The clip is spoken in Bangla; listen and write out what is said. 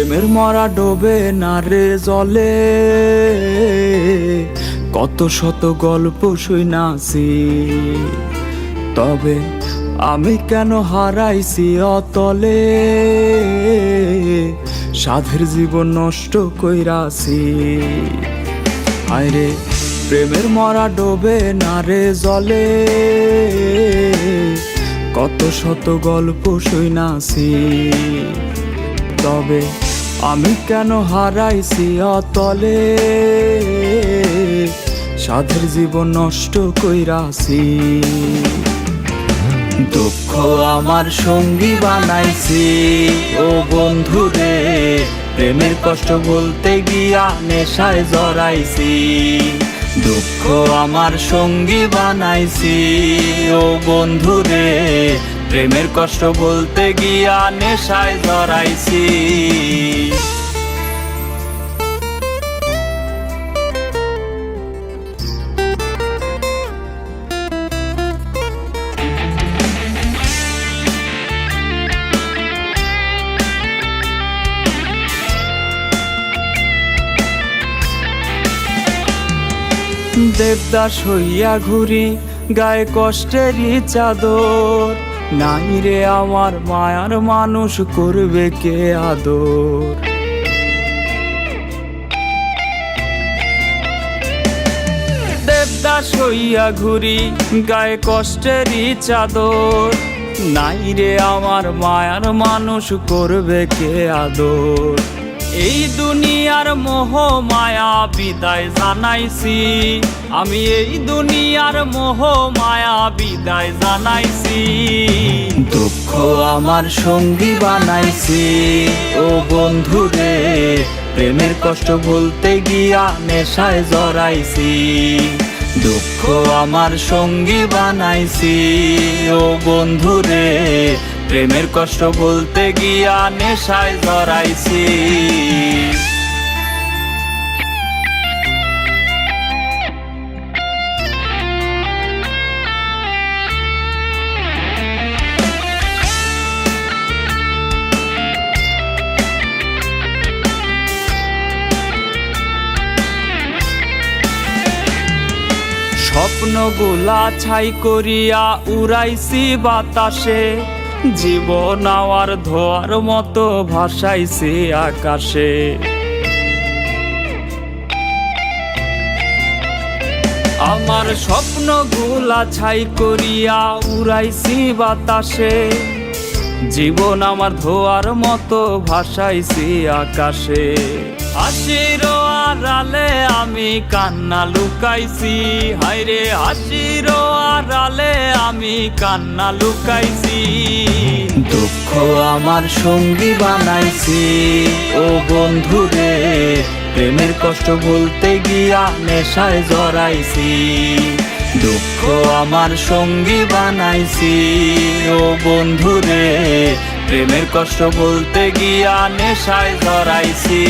প্রেমের মরা ডোবে না রে জলে, কত শত গল্প শুনাছি, তবে আমি কেন হারাইছি অতলে, সাধের জীবন নষ্ট কইরাছি। হায়রে প্রেমের মরা ডোবে না রে জলে, কত শত গল্প শুনাছি, তবে আমি কেন হারাইছি অতলে, সাধের জীবন নষ্ট কইরাছি। দুঃখ আমার সঙ্গী বানাইছি ও বন্ধুরে, প্রেমের কষ্ট বলতে গিয়া নেশায় জড়াইছি। দুঃখ আমার সঙ্গী বানাইছি ও বন্ধুরে, প্রেমের কষ্ট বলতে গিয়া নেশায় জড়াইছি। দেবদাস হইয়া ঘুরি গায়ে কষ্টেরই চাদর, নাই রে আমার মায়ার মানুষ করবে কে আদর। দেবদাস হইয়া ঘুরি গায়ে কষ্টেরই চাদর, নাই রে আমার মায়ার মানুষ করবে কে আদর। এই দুনিয়ার মোহ মায়া বিদায় জানাইছি, আমি এই দুনিয়ার মোহ মায়া বিদায় জানাইছি। দুঃখ আমার সঙ্গী বানাইছি ও বন্ধুরে, প্রেমের কষ্ট বলতে গিয়া নেশায় জড়াইছি। দুঃখ আমার সঙ্গী বানাইছি ও বন্ধুরে, প্রেমের কষ্ট বলতে গিয়া নেশায় জড়াইছি। স্বপ্নগুলা ছাই করিয়া উড়াইছি বাতাসে, জীবন আওয়ার ধোয়ার মতো ভাসাইছি আকাশে। আমার স্বপ্নগুলা ছাই করিয়া উড়াইছি বাতাসে, জীবন আমার ধোয়ার মতো ভাসাইছি আকাশে। হাসির আড়ালে আমি কান্না লুকাইছি, হায়রে হাসির আড়ালে আমি কান্না লুকাইছি। দুঃখ আমার সঙ্গী বানাইছি ও বন্ধুরে, প্রেমের কষ্ট বলতে গিয়া নেশায় জড়াইছি। দুঃখ আমার সঙ্গী বানাইছি ও বন্ধুরে, প্রেমের কষ্ট বলতে গিয়া নেশায় জড়াইছি।